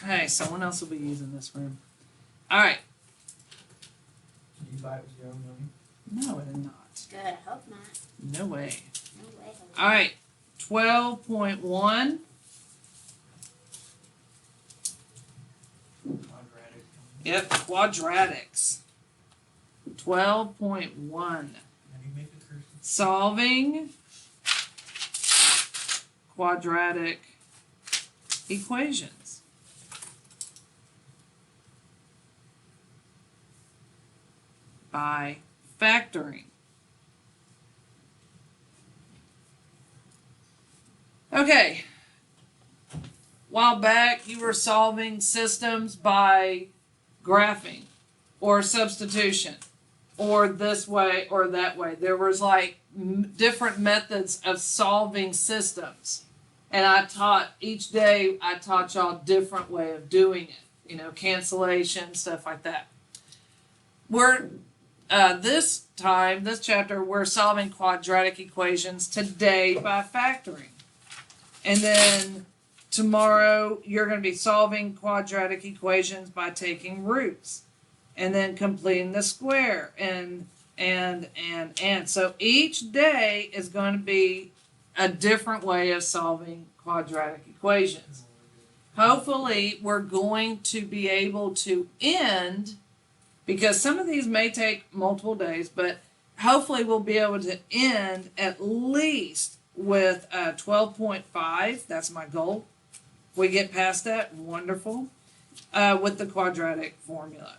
Hey, someone else will be using this room. All right. Did you buy it with your own money? No, I did not. Good, I hope not. No way. No way. All right. 12.1. Quadratic. Yep, quadratics. 12.1. How do you make a cursive? Solving quadratic equations. By factoring. Okay. A while back, you were solving systems by graphing or substitution or this way or that way. There was like different methods of solving systems. And each day I taught y'all a different way of doing it. You know, cancellation, stuff like that. This chapter, we're solving quadratic equations today by factoring. And then tomorrow, you're going to be solving quadratic equations by taking roots. And then completing the square. And. So each day is going to be a different way of solving quadratic equations. Hopefully, we're going to be able to end, because some of these may take multiple days, but hopefully we'll be able to end at least with 12.5. That's my goal. If we get past that, wonderful. With the quadratic formula.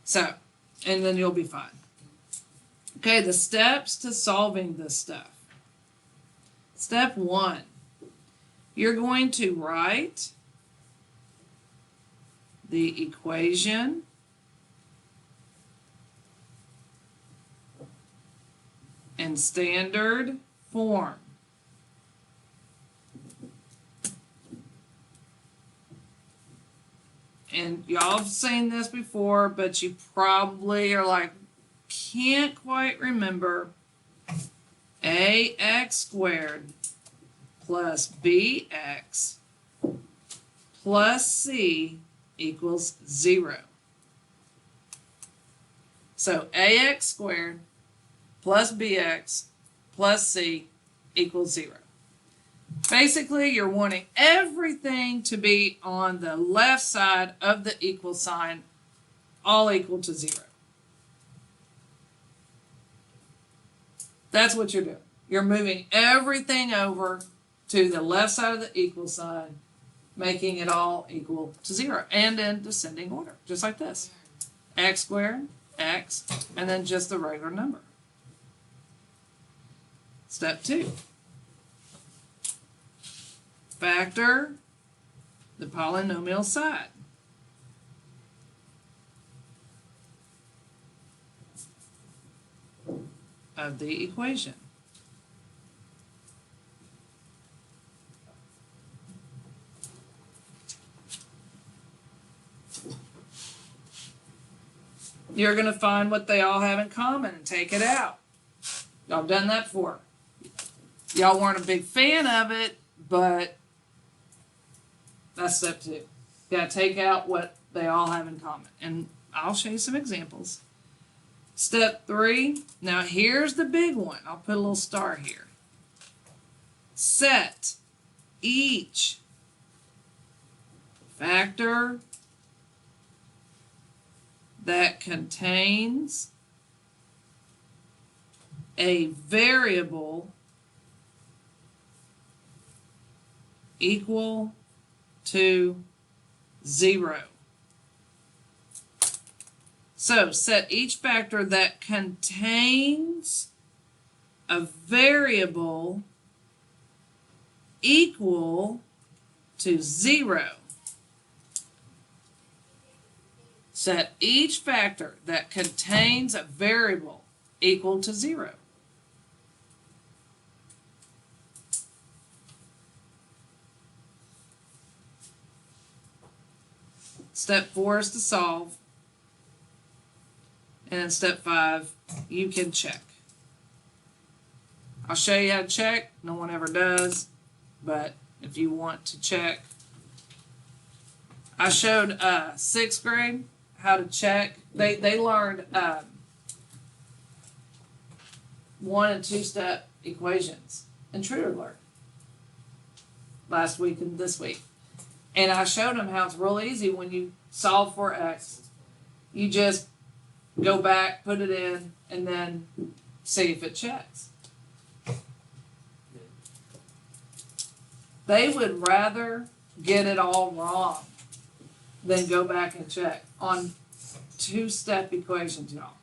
So, and then you'll be fine. Okay, the steps to solving this stuff. Step 1. You're going to write the equation in standard form. And y'all have seen this before, but you probably are like, can't quite remember. AX squared plus BX plus C equals 0. So AX squared plus BX plus C equals 0. Basically, you're wanting everything to be on the left side of the equal sign, all equal to 0. That's what you're doing. You're moving everything over to the left side of the equal sign, making it all equal to 0, and in descending order, just like this. X squared, X, and then just the regular number. Step 2. Factor the polynomial side. Of the equation. You're going to find what they all have in common and take it out. Y'all done that before. Y'all weren't a big fan of it, but that's step 2. You got to take out what they all have in common. And I'll show you some examples. Step 3, now here's the big one. I'll put a little star here. Set each factor that contains a variable equal to 0. So set each factor that contains a variable equal to 0. Set each factor that contains a variable equal to 0. Step 4 is to solve. And in step 5, you can check. I'll show you how to check. No one ever does. But if you want to check, I showed sixth grade how to check. They learned 1 and 2 step equations in TrueAlert last week and this week. And I showed them how it's real easy when you solve for x. You just go back, put it in, and then see if it checks. They would rather get it all wrong than go back and check on 2-step equations, y'all.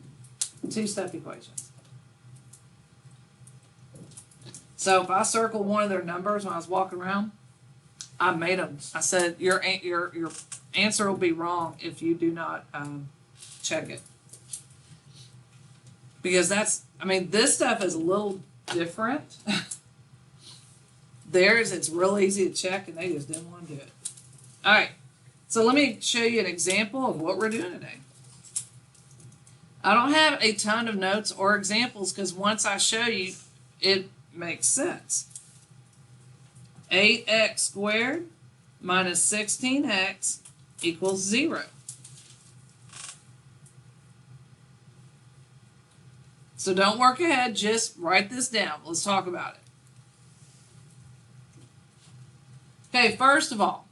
2-step equations. So if I circle one of their numbers when I was walking around, I made them. I said, your answer will be wrong if you do not check it. Because this stuff is a little different. Theirs, it's real easy to check, and they just didn't want to do it. All right, so let me show you an example of what we're doing today. I don't have a ton of notes or examples because once I show you, it makes sense. 8x squared minus 16x equals 0. So don't work ahead, just write this down. Let's talk about it. Okay, first of all,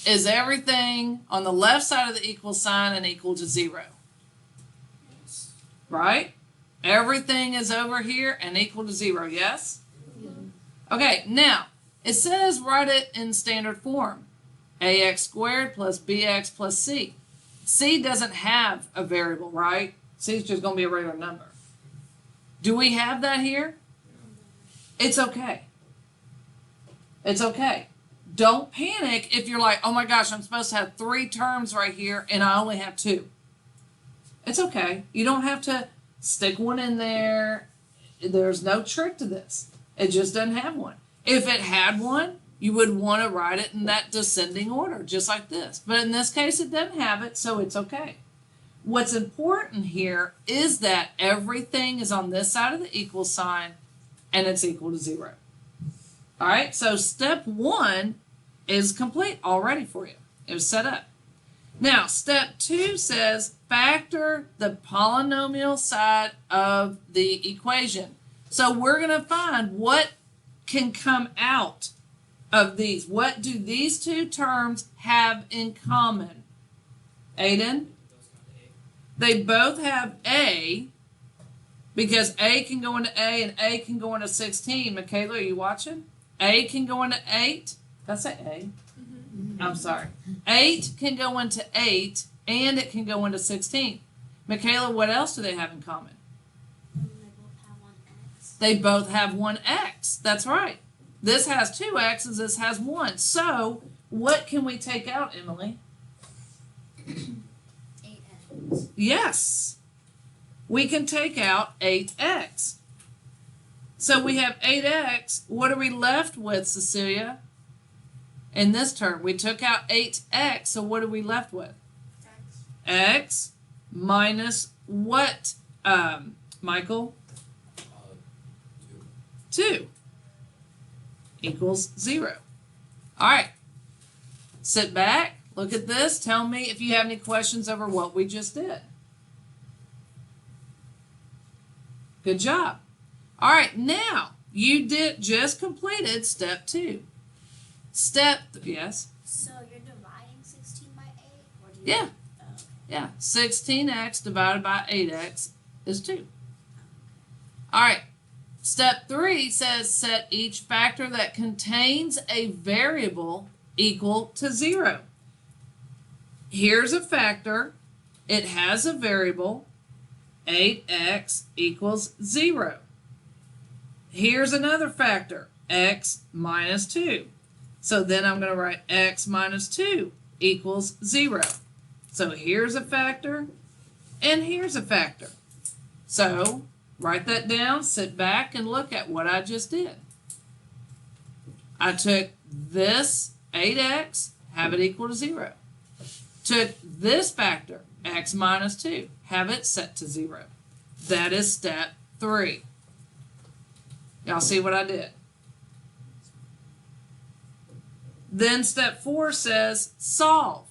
is everything on the left side of the equal sign and equal to 0? Yes. Right? Everything is over here and equal to 0, yes? Okay, now, it says write it in standard form. Ax squared plus bx plus c. C doesn't have a variable, right? C is just going to be a regular number. Do we have that here? It's okay. It's okay. Don't panic if you're like, oh my gosh, I'm supposed to have 3 terms right here and I only have 2. It's okay. You don't have to stick one in there. There's no trick to this. It just doesn't have one. If it had one, you would want to write it in that descending order, just like this. But in this case, it doesn't have it, so it's okay. What's important here is that everything is on this side of the equal sign and it's equal to 0. All right, so step 1 is complete already for you. It was set up. Now, step 2 says factor the polynomial side of the equation. So we're going to find what can come out of these. What do these 2 terms have in common? Aiden? They both have A, because A can go into A and A can go into 16. Michaela, are you watching? A can go into 8. Did I say A? I'm sorry. 8 can go into 8 and it can go into 16. Michaela, what else do they have in common? They both have one x. That's right. This has 2 x's, this has 1. So, what can we take out, Emily? 8x. Yes. We can take out 8x. So we have 8x. What are we left with, Cecilia? In this term, we took out 8x, so what are we left with? X minus what, Michael? 2 equals 0. All right. Sit back, look at this. Tell me if you have any questions over what we just did. Good job. All right, now you just completed step 2. Yes? So you're dividing 16 by 8? Or do you Yeah. Yeah. 16x divided by 8x is 2. All right. Step 3 says set each factor that contains a variable equal to 0. Here's a factor. It has a variable. 8x equals 0. Here's another factor. X minus 2. So then I'm going to write x minus 2 equals 0. So here's a factor, and here's a factor. So write that down, sit back, and look at what I just did. I took this 8x, have it equal to 0. Took this factor, x minus 2, have it set to 0. That is step 3. Y'all see what I did? Then step 4 says solve.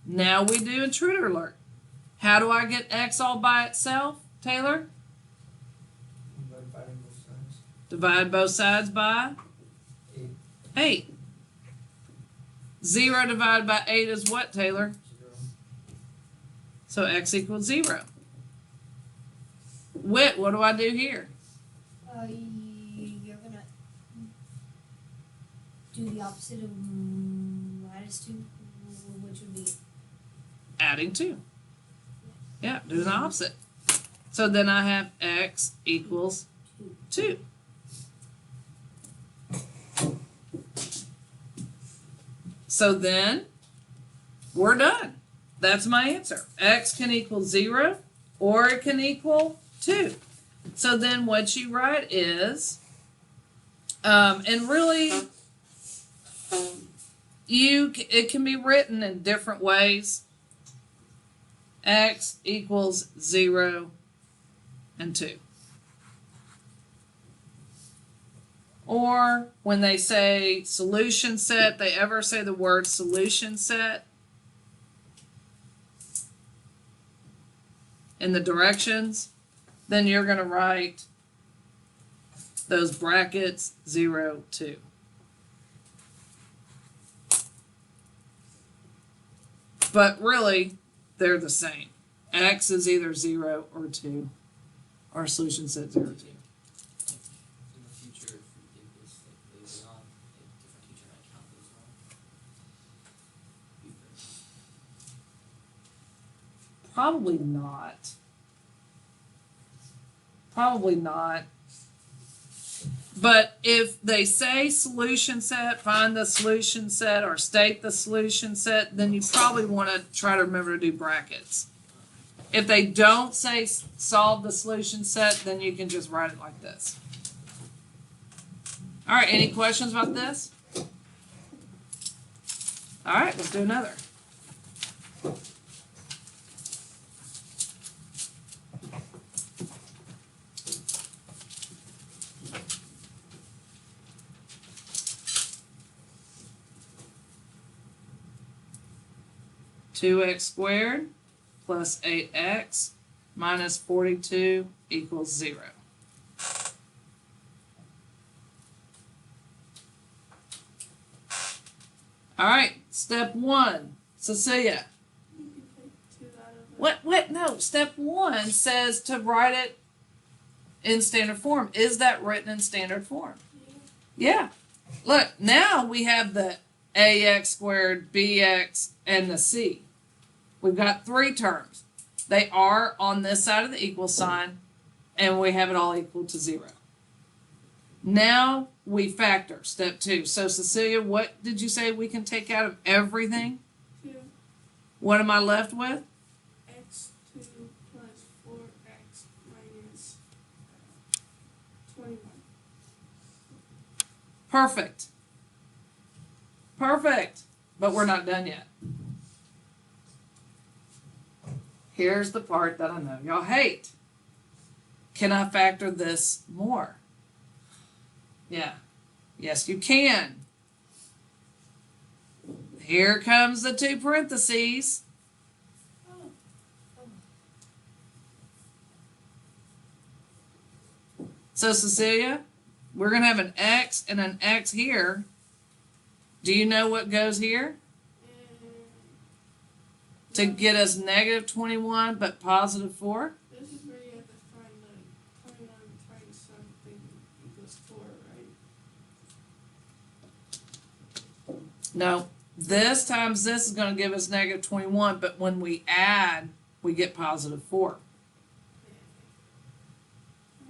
Now we do intruder alert. How do I get x all by itself, Taylor? By dividing both sides. Divide both sides by 8. 8. 0 divided by 8 is what, Taylor? 0. So x equals 0. Whit, what do I do here? You're gonna do the opposite of minus 2, which would be Adding 2. Yeah, do the opposite. So then I have x equals 2. So then we're done. That's my answer. X can equal 0 or it can equal 2. So then what you write is, and really, it can be written in different ways. X equals 0 and 2. Or when they say solution set, they ever say the word solution set in the directions, then you're going to write those brackets 0, 2. But really, they're the same. X is either 0 or 2, or solution set 0, 2. In the future, if we did this like later on, a different teacher might count those wrong. Probably not. Probably not. But if they say solution set, find the solution set, or state the solution set, then you probably want to try to remember to do brackets. If they don't say solve the solution set, then you can just write it like this. All right, any questions about this? All right, let's do another. Two x squared plus 8x minus 42 equals 0. All right, step 1, Cecilia. You can take 2 out of it. What? No, step 1 says to write it in standard form. Is that written in standard form? Yeah. Look, now we have the ax squared, bx, and the c. We've got 3 terms. They are on this side of the equal sign, and we have it all equal to 0. Now we factor, step 2. So Cecilia, what did you say we can take out of everything? 2 What am I left with? x2 plus 4x minus 21. Perfect. Perfect. But we're not done yet. Here's the part that I know y'all hate. Can I factor this more? Yeah. Yes, you can. Here comes the 2 parentheses. So Cecilia, we're going to have an x and an x here. Do you know what goes here? To get us negative 21 but positive 4? This is where you have to find the 21 times something equals 4, right? No. This times this is going to give us negative 21, but when we add, we get positive 4.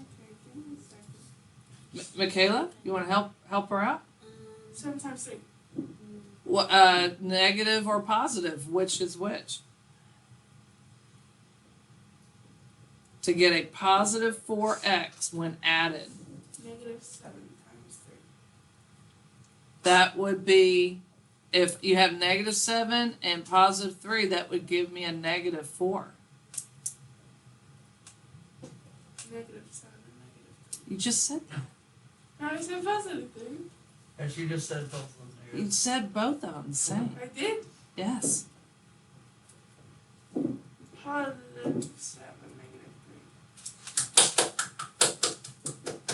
Okay, give me a second. Michaela, you want to help her out? Sometimes they Negative or positive, which is which? To get a positive 4x when added, negative 7 times 3. that would be, if you have negative 7 and positive 3, that would give me a negative 4. Negative 7 and negative 3. You just said that. No, I said positive 3. And she just said both of them You said both of them the same. I did. Yes. +7, -3.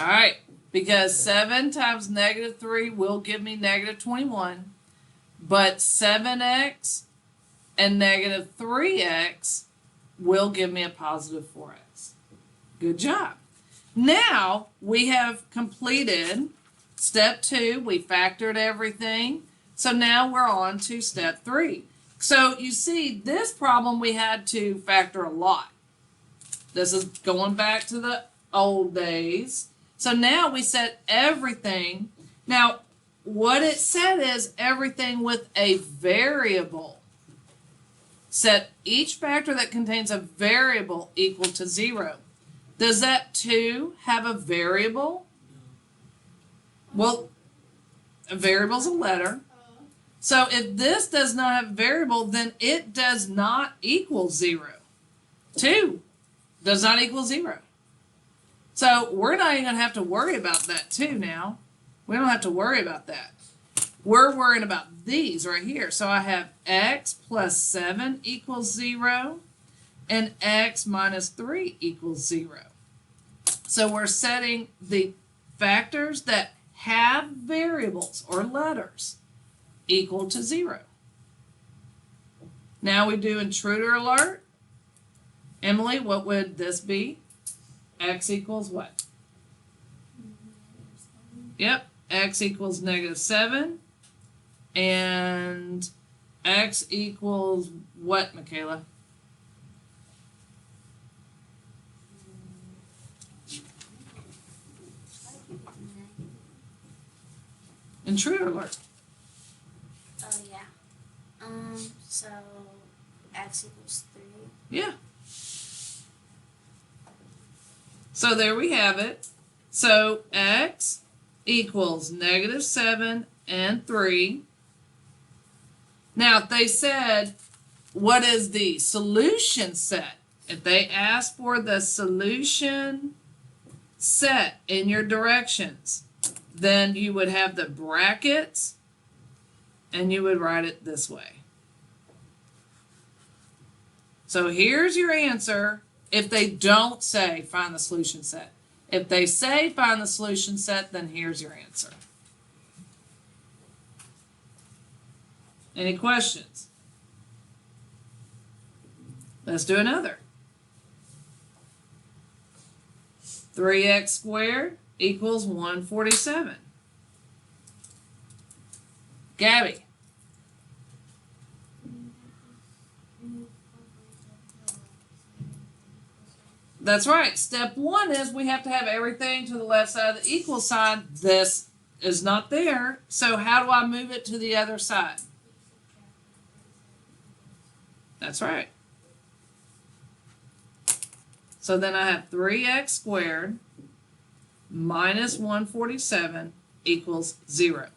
All right. Because 7 times -3 will give me -21. But 7x and -3x will give me a positive 4x. Good job. Now we have completed step 2. We factored everything. So now we're on to step 3. So you see, this problem we had to factor a lot. This is going back to the old days. So now we set everything. Now, what it said is everything with a variable. Set each factor that contains a variable equal to 0. Does that 2 have a variable? Well, a variable's a letter. So if this does not have a variable, then it does not equal 0. 2 does not equal 0. So we're not even going to have to worry about that 2 now. We don't have to worry about that. We're worrying about these right here. So I have x plus 7 equals 0 and x minus 3 equals 0. So we're setting the factors that have variables or letters equal to 0. Now we do intruder alert. Emily, what would this be? X equals what? Yep, x equals -7. And x equals what, Michaela? Intruder alert. Oh yeah. So x equals 3. Yeah. So there we have it. So x equals -7 and 3. Now, if they said, what is the solution set? If they asked for the solution set in your directions, then you would have the brackets and you would write it this way. So here's your answer if they don't say find the solution set. If they say find the solution set, then here's your answer. Any questions? Let's do another. 3x squared equals 147. Gabby. That's right. Step 1 is we have to have everything to the left side of the equal sign. This is not there. So how do I move it to the other side? That's right. So then I have 3x squared minus 147 equals 0.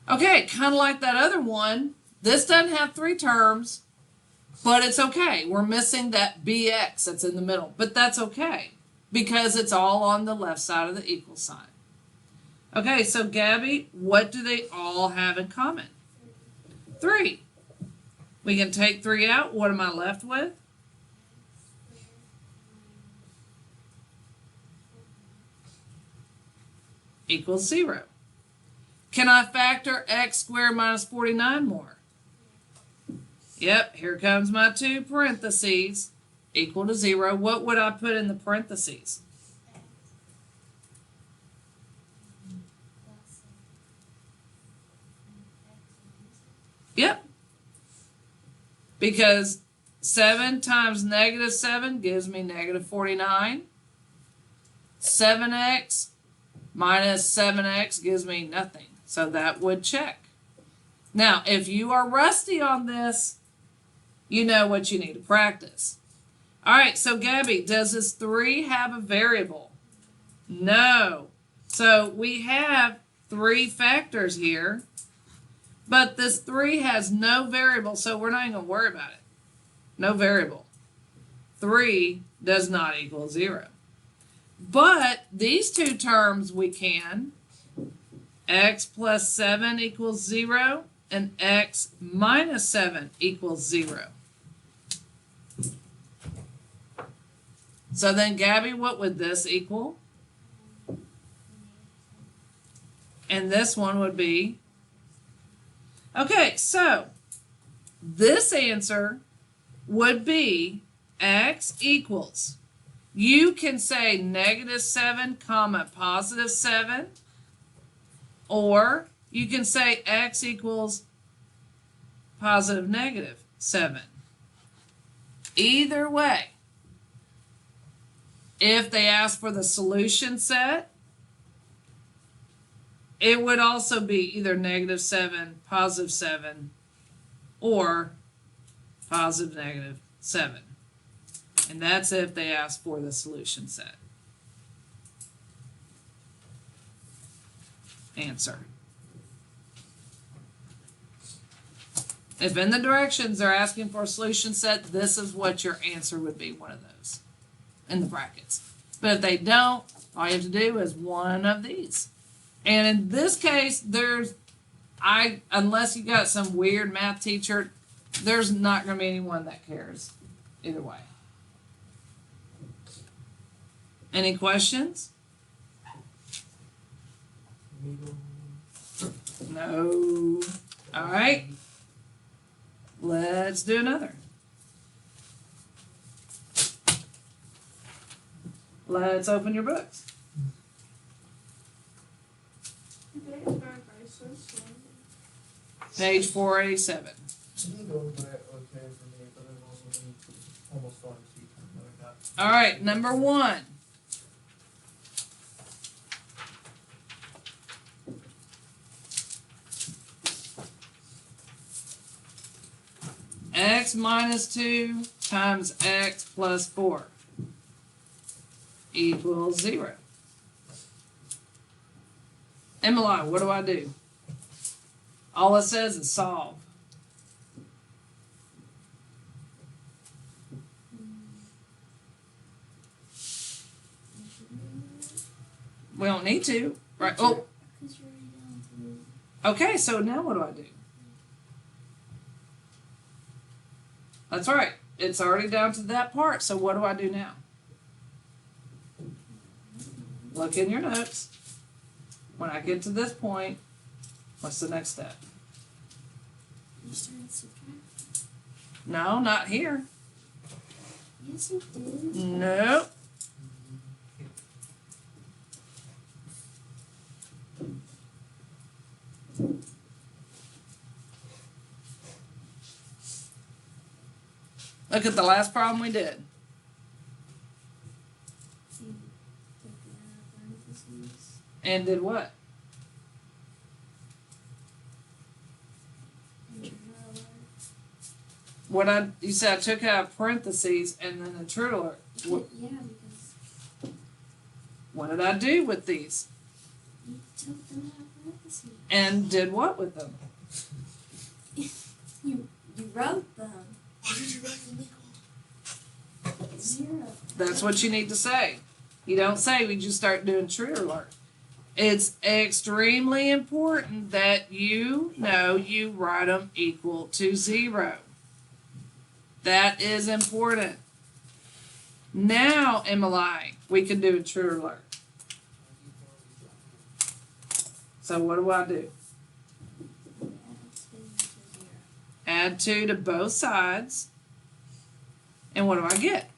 Okay, kind of like that other one. This doesn't have 3 terms, but it's okay. We're missing that bx that's in the middle, but that's okay because it's all on the left side of the equal sign. Okay, so Gabby, what do they all have in common? 3. We can take 3 out. What am I left with? Equals 0. Can I factor x squared minus 49 more? Yep, here comes my 2 parentheses equal to 0. What would I put in the parentheses? Yep. Because 7 times -7 gives me -49. 7x minus 7x gives me nothing. So that would check. Now, if you are rusty on this, you know what you need to practice. All right, so Gabby, does this 3 have a variable? No. So we have 3 factors here, but this 3 has no variable, so we're not even going to worry about it. No variable. 3 does not equal 0. But these 2 terms we can. x plus 7 equals 0, and x minus 7 equals 0. So then, Gabby, what would this equal? And this one would be, okay, so this answer would be x equals, you can say -7 comma +7, or you can say x equals +7. Either way, if they ask for the solution set, it would also be either -7, +7, or +7. And that's if they ask for the solution set. Answer. If in the directions they're asking for a solution set, this is what your answer would be, one of those in the brackets. But if they don't, all you have to do is one of these. And in this case, unless you got some weird math teacher, there's not going to be anyone that cares either way. Any questions? No. All right. Let's do another. Let's open your books. Today's going by so slow. Page 487. It's been going by okay for me, but I've also been almost falling asleep from what I got. All right, number 1. X minus 2 times x plus 4 equals 0. Emily, what do I do? All it says is solve. We don't need to, right? Oh, Because you're already down to okay, so now what do I do? That's right. It's already down to that part, so what do I do now? Look in your notes. When I get to this point, what's the next step? you started subtracting. No, not here. Yes, you did. Nope. Look at the last problem we did. You took it out of parentheses. And did what? And your alert. You said I took it out of parentheses and then a true alert. What, Yeah, because what did I do with these? you took them out of parentheses. And did what with them? You wrote them. Why did you write them equal? 0. That's what you need to say. You don't say we just start doing true alert. It's extremely important that you know you write them equal to 0. That is important. Now, Emily, we can do a true alert. So what do I do? Add 2 to 0. Add 2 to both sides. And what do I get?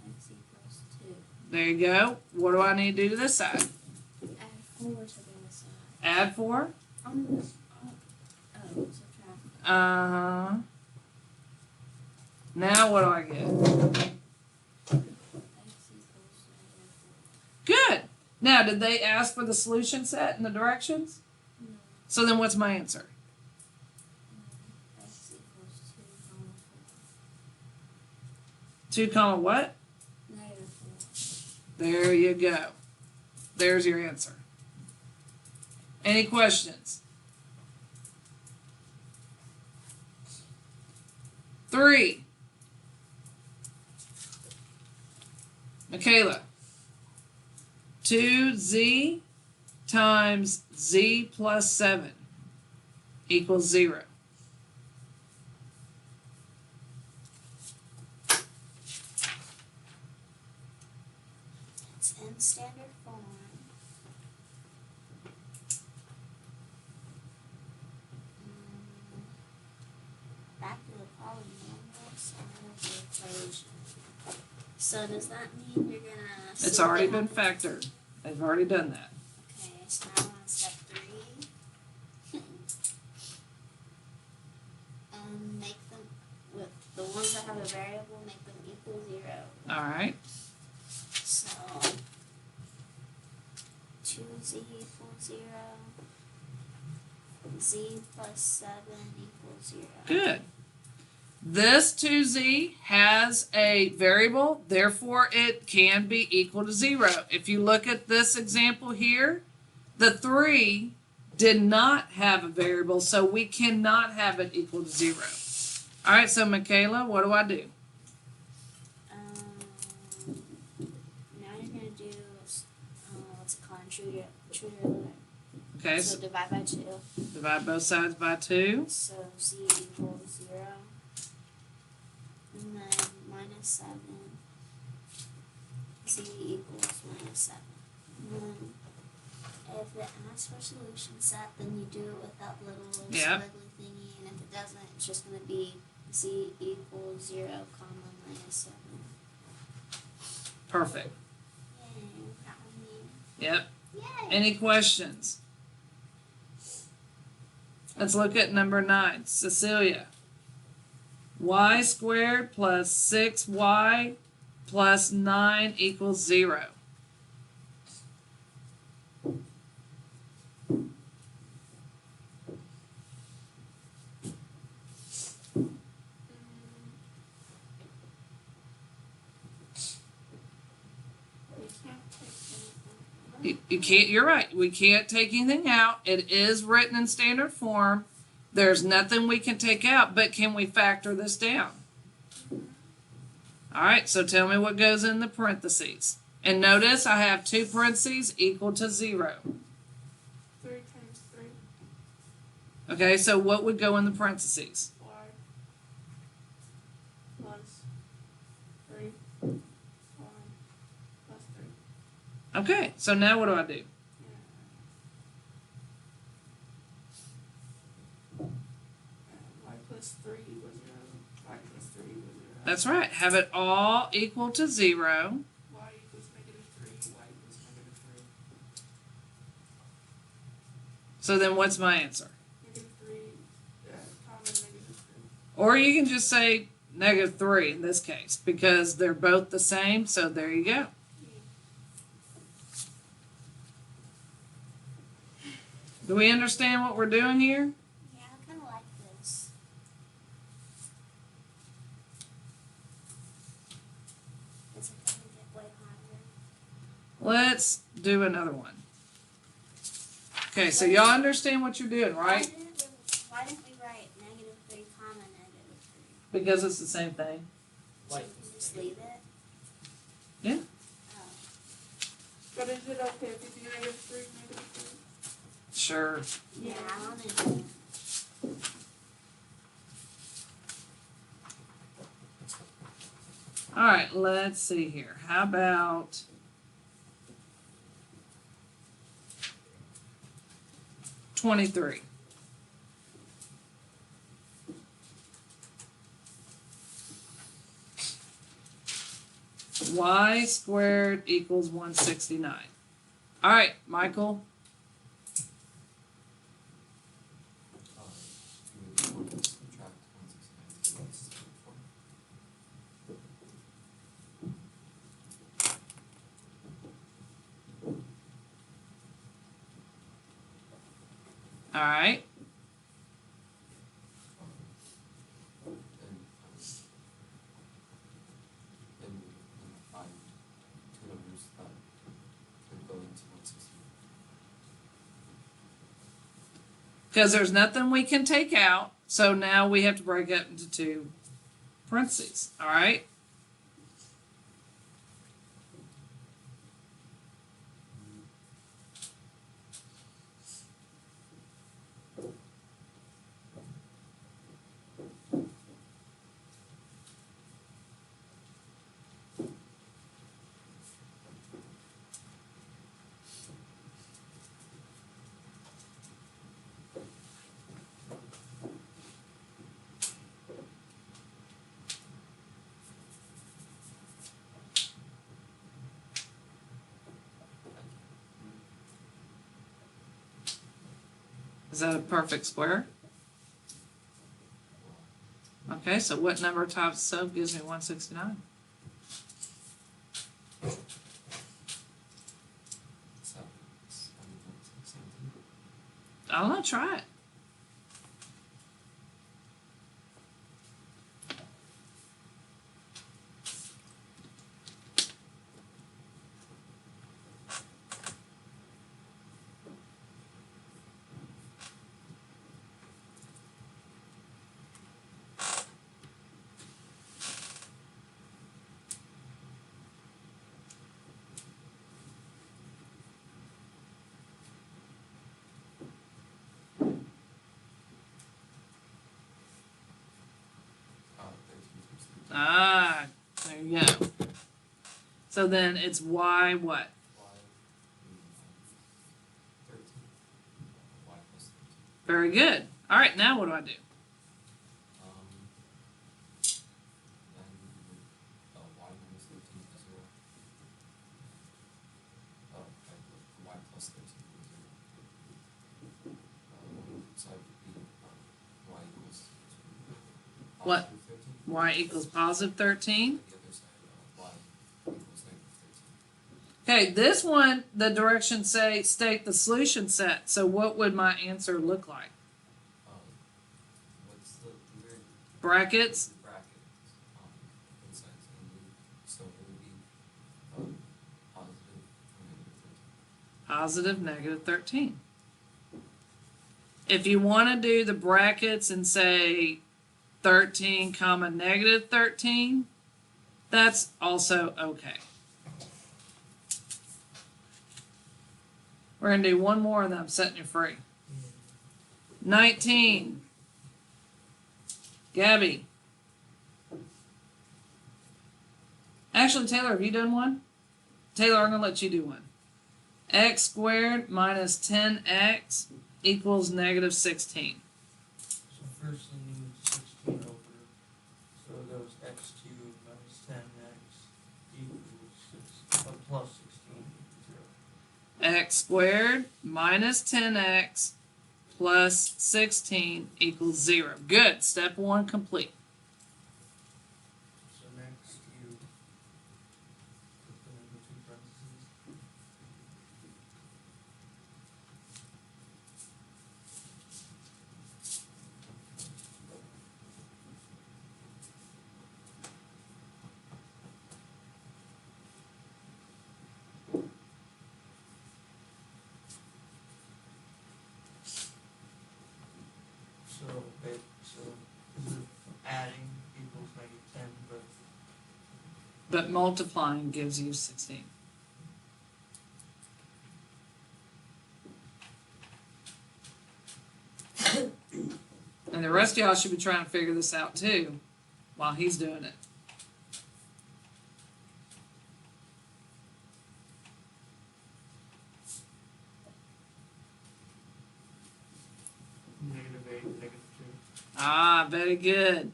X equals 2. There you go. What do I need to do to this side? Add 4 to the side. Add 4. Subtract. Now what do I get? X equals -4. Good. Now, did they ask for the solution set and the directions? No. So then what's my answer? X equals 2, 2 comma what? -4. There you go. There's your answer. Any questions? 3. Michaela. 2z times z plus 7 equals 0? It's in standard form. Back to the polynomial side of the equation. So does that mean you're gonna? It's already been factored. They've already done that. Okay, so now I'm on step 3. Make them with the ones that have a variable. Make them equal 0. All right. So 2z equals 0. Z plus 7 equals 0. Good. This 2z has a variable, therefore it can be equal to 0. If you look at this example here, the 3 did not have a variable, so we cannot have it equal to 0. All right, so Michaela, what do I do? Now you're going to do, what's it called, true to limit. Okay, So so divide by 2. divide both sides by 2. So z equals 0. And then minus 7. Z equals minus 7. And then if it asks for solution set, then you do it with that little Yep. squiggly thingy. And if it doesn't, it's just going to be z equals 0, comma, minus 7. Perfect. Yay, that one me. Yep. Yay! Any questions? Let's look at number 9. Cecilia. Y squared plus 6y plus 9 equals 0. You can't, you're right, we can't take anything out. It is written in standard form. There's nothing we can take out, but can we factor this down? All right, so tell me what goes in the parentheses. And notice I have 2 parentheses equal to 0. 3 times 3, Okay, so what would go in the parentheses? y plus 3, y plus 3. Okay, so now what do I do? Y plus 3 equals 0. Y plus 3 equals 0. That's right, have it all equal to 0. Y equals negative 3. Y equals negative 3. So then what's my answer? Negative 3, common negative 3. Or you can just say negative 3 in this case, because they're both the same, so there you go. Do we understand what we're doing here? Yeah, I kind of like this. Is it going to get way harder? Let's do another one. Okay, so y'all understand what you're doing, right? Why didn't we write negative 3 comma negative 3? Because it's the same thing. So you can just leave it? Yeah. Oh. But is it okay if you do negative 3, negative 3? Sure. Yeah, I want to do it. All right, let's see here. How about 23? Y squared equals 169. All right, Michael. All right. Because there's nothing we can take out, so now we have to break it into 2 parentheses. All right. Is that a perfect square? Okay, so what number times sub gives me 169? 17. I don't know, try it. Oh, 13 times 13. Ah, there you go. So then it's y what? Y, 13. Y plus 13. Very good. All right, now what do I do? Then y minus 13 is 0. Oh, y plus 13 is 0. So it would be y equals What? positive 13. Y equals positive 13. And the other side, y equals negative 13. Okay, this one, the directions say state the solution set. So what would my answer look like? What's the weird Brackets? bracket both sides? So it would be positive or negative 13. Positive, negative 13. If you want to do the brackets and say 13 comma negative 13, that's also okay. We're going to do one more and then I'm setting you free. 19. Gabby. Actually, Taylor, have you done one? Taylor, I'm going to let you do one. X squared minus 10x equals negative 16. So first you need 16 over, so it goes x cubed minus 10x equals 6, plus 16 equals 0. X squared minus 10x plus 16 equals 0. Good. Step 1 complete. So next you put them into 2 parentheses. So is it adding equals negative 10, But multiplying gives you 16. And the rest of y'all should be trying to figure this out too while he's doing it. -8, -2. Ah, very good.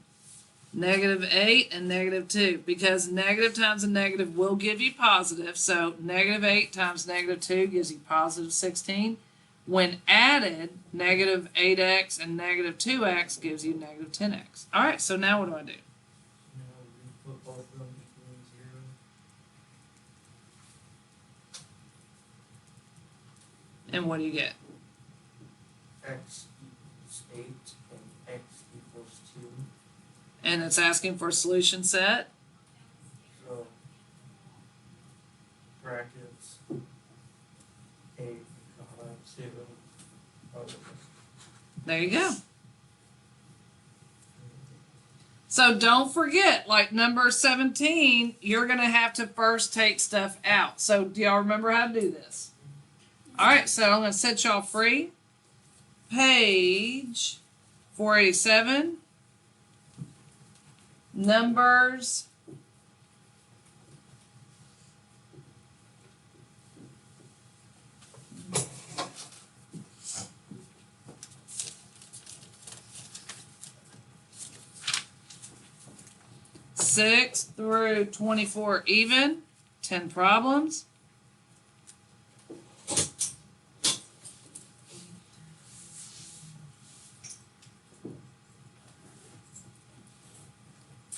-8 and -2, because negative times a negative will give you positive, so -8 times -2 gives you positive 16. When added, -8x and -2x gives you -10x. All right, so now what do I do? Now we put both of them equaling 0. And what do you get? X equals 8 and x equals 2. And it's asking for a solution set. So brackets 8, 0. Oh, There you go. So don't forget, like number 17, you're going to have to first take stuff out. So do y'all remember how to do this? All right, so I'm going to set y'all free. Page 487. Numbers. Six through 24 even, 10 problems.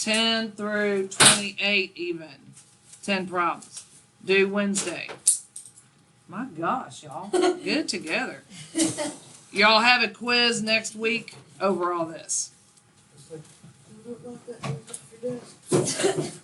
10 through 28 even. 10 problems. Due Wednesday. My gosh, y'all. Get it together. Y'all have a quiz next week over all this. I don't know if that means for this.